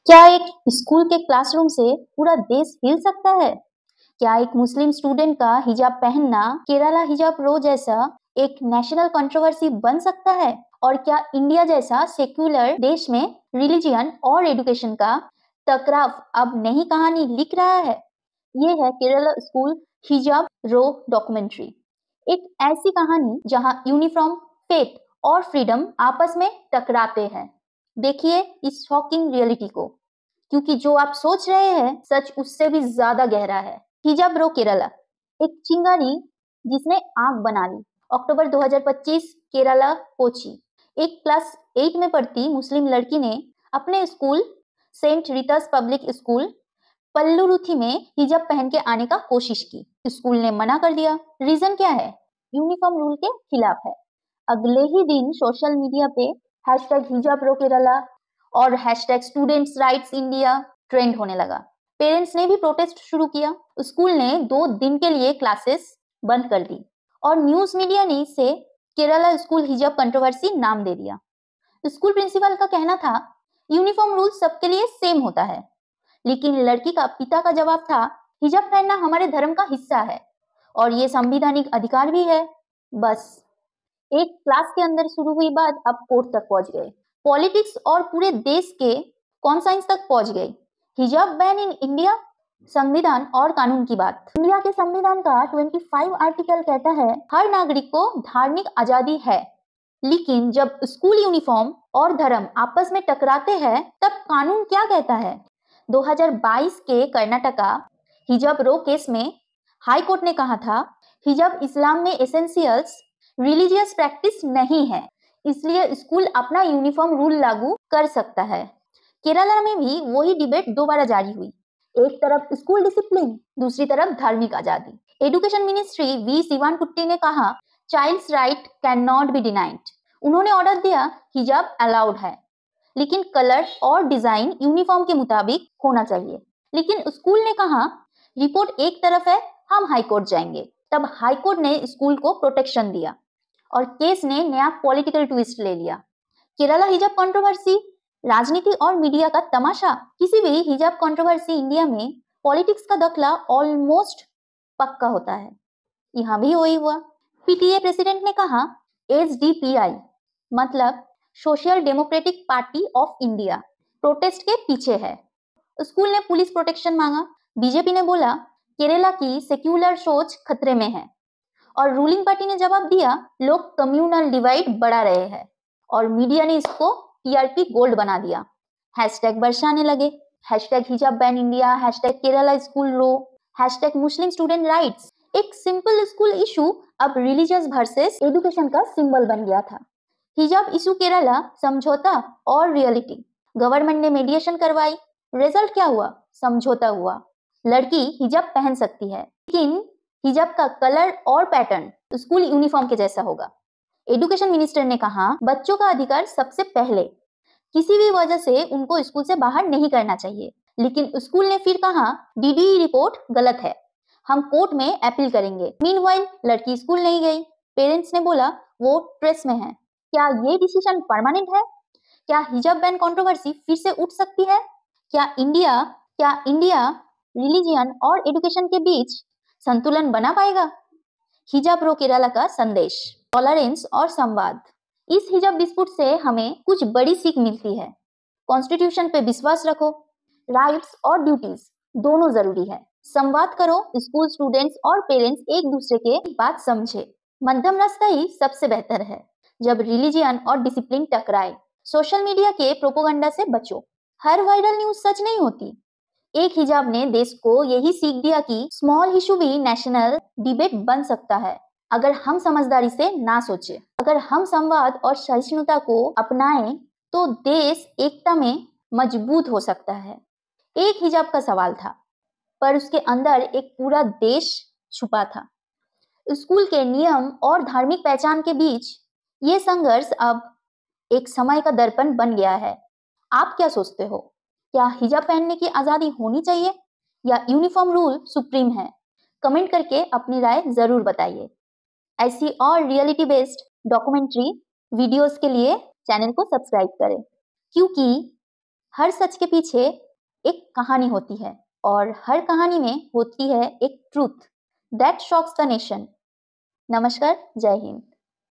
क्या एक स्कूल के क्लासरूम से पूरा देश हिल सकता है? क्या एक मुस्लिम स्टूडेंट का हिजाब पहनना केरला हिजाब रो जैसा एक नेशनल कंट्रोवर्सी बन सकता है? और क्या इंडिया जैसा सेक्युलर देश में रिलीजियन और एजुकेशन का टकराव अब नई कहानी लिख रहा है? ये है केरला स्कूल हिजाब रो डॉक्यूमेंट्री, एक ऐसी कहानी जहां यूनिफॉर्म, फेथ और फ्रीडम आपस में टकराते हैं। देखिए इस शॉकिंग रियलिटी को, क्योंकि जो आप सोच रहे हैं सच उससे भी ज्यादा गहरा है। हिजाब रो केरला, एक चिंगारी जिसने आग बना ली। अक्टूबर 2025, केरला, कोची। एक क्लास 8 में पढ़ती मुस्लिम लड़की ने अपने स्कूल सेंट रीतास पब्लिक स्कूल पल्लुरुथी में हिजाब पहन के आने का कोशिश की। स्कूल ने मना कर दिया। रीजन क्या है? यूनिफॉर्म रूल के खिलाफ है। अगले ही दिन सोशल मीडिया पे हैशटैग हिजाब रो केरला और hashtag students rights India trend होने लगा। पेरेंट्स ने भी प्रोटेस्ट शुरू किया। स्कूल ने 2 दिन के लिए क्लासेस बंद कर दी और न्यूज मीडिया ने इसे केरला स्कूल हिजाब कंट्रोवर्सी नाम दे दिया। स्कूल प्रिंसिपल का कहना था यूनिफॉर्म रूल सबके लिए सेम होता है, लेकिन लड़की का पिता का जवाब था हिजाब पहनना हमारे धर्म का हिस्सा है और ये संवैधानिक अधिकार भी है। बस एक क्लास के अंदर शुरू हुई बात अब कोर्ट तक पहुंच गई। पॉलिटिक्स और पूरे देश के कॉन्साइंस तक पहुंच गई। हिजाब बैन इन इंडिया, संविधान और कानून की बात। इंडिया के संविधान का 25 आर्टिकल कहता है हर नागरिक को धार्मिक आजादी है, लेकिन जब स्कूल यूनिफॉर्म और धर्म आपस में टकराते हैं तब कानून क्या कहता है? 2022 के कर्नाटका हिजाब रो केस में हाई कोर्ट ने कहा था हिजाब इस्लाम में एसेंशियल्स रिलीजियस प्रैक्टिस नहीं है, इसलिए स्कूल अपना यूनिफॉर्म रूल लागू कर सकता है। केरला में भी वही डिबेट दोबारा जारी हुई। एक तरफ स्कूल डिसिप्लिन, दूसरी तरफ धार्मिक आजादी। एजुकेशन मिनिस्ट्री वी शिवानकुट्टी ने कहा child's right can not be denied. उन्होंने ऑर्डर दिया हिजाब अलाउड है, लेकिन कलर और डिजाइन यूनिफॉर्म के मुताबिक होना चाहिए। लेकिन स्कूल ने कहा रिपोर्ट एक तरफ है, हम हाई कोर्ट जाएंगे। तब हाई कोर्ट ने स्कूल को प्रोटेक्शन दिया और केस ने नया पॉलिटिकल ट्विस्ट ले लिया। केरला हिजाब कंट्रोवर्सी, राजनीति और मीडिया का तमाशा। किसी भी हिजाब कंट्रोवर्सी इंडिया में पॉलिटिक्स का दखला ऑलमोस्ट पक्का होता है। यहाँ भी वही हुआ। पीटीए प्रेसिडेंट ने कहा एसडीपीआई मतलब social democratic party of India protest के पीछे है। स्कूल ने पुलिस प्रोटेक्शन मांगा। बीजेपी ने बोला केरला की सेक्युलर सोच खतरे में है और रूलिंग पार्टी ने जवाब दिया लोग कम्युनल डिवाइड बढ़ा रहे हैं और मीडिया ने इसको टीआरपी गोल्ड बना दिया। हैशटैग बरसाने लगे, hashtag hijab ban India, hashtag Kerala school row, hashtag Muslim student rights. एक सिंपल स्कूल इशू अब रिलीजियस वर्सेस एजुकेशन का सिंबल बन गया था। हिजाब इशू केरला, समझौता और रियलिटी। गवर्नमेंट ने मीडिएशन करवाई। रिजल्ट क्या हुआ? समझौता हुआ। लड़की हिजाब पहन सकती है, लेकिन हिजाब का कलर और पैटर्न स्कूल यूनिफॉर्म के जैसा होगा। एजुकेशन मिनिस्टर ने कहा बच्चों का अधिकार सबसे पहले, किसी भी वजह से उनको स्कूल से बाहर नहीं करना चाहिए। लेकिन स्कूल ने फिर कहा डीडीई रिपोर्ट गलत है, हम कोर्ट में अपील करेंगे। मीनवाइल लड़की स्कूल नहीं गई। पेरेंट्स ने बोला वो स्ट्रेस में है। क्या ये डिसीजन परमानेंट है? क्या हिजाब बैन कंट्रोवर्सी फिर से उठ सकती है? क्या इंडिया रिलीजियन और एजुकेशन के बीच संतुलन बना पाएगा? हिजाब रो केरला का संदेश, टॉलरेंस और संवाद। इस हिजाब डिस्प्यूट से हमें कुछ बड़ी सीख मिलती है। कॉन्स्टिट्यूशन पे विश्वास रखो, राइट्स और ड्यूटीज दोनों जरूरी है। संवाद करो, स्कूल स्टूडेंट्स और पेरेंट्स एक दूसरे के बात समझे। मध्यम रास्ता ही सबसे बेहतर है जब रिलीजियन और डिसिप्लिन टकराए। सोशल मीडिया के प्रोपोगंडा से बचो, हर वायरल न्यूज सच नहीं होती। एक हिजाब ने देश को यही सीख दिया कि स्मॉल इशू भी नेशनल डिबेट बन सकता है अगर हम समझदारी से ना सोचे। अगर हम संवाद और सहिष्णुता को अपनाएं तो देश एकता में मजबूत हो सकता है। एक हिजाब का सवाल था, पर उसके अंदर एक पूरा देश छुपा था। स्कूल के नियम और धार्मिक पहचान के बीच ये संघर्ष अब एक समय का दर्पण बन गया है। आप क्या सोचते हो? क्या हिजाब पहनने की आजादी होनी चाहिए या यूनिफॉर्म रूल सुप्रीम है? कमेंट करके अपनी राय जरूर बताइए। ऐसी और रियलिटी बेस्ड डॉक्यूमेंट्री वीडियोस के लिए चैनल को सब्सक्राइब करें, क्योंकि हर सच के पीछे एक कहानी होती है और हर कहानी में होती है एक truth that shocks the nation. नमस्कार, जय हिंद।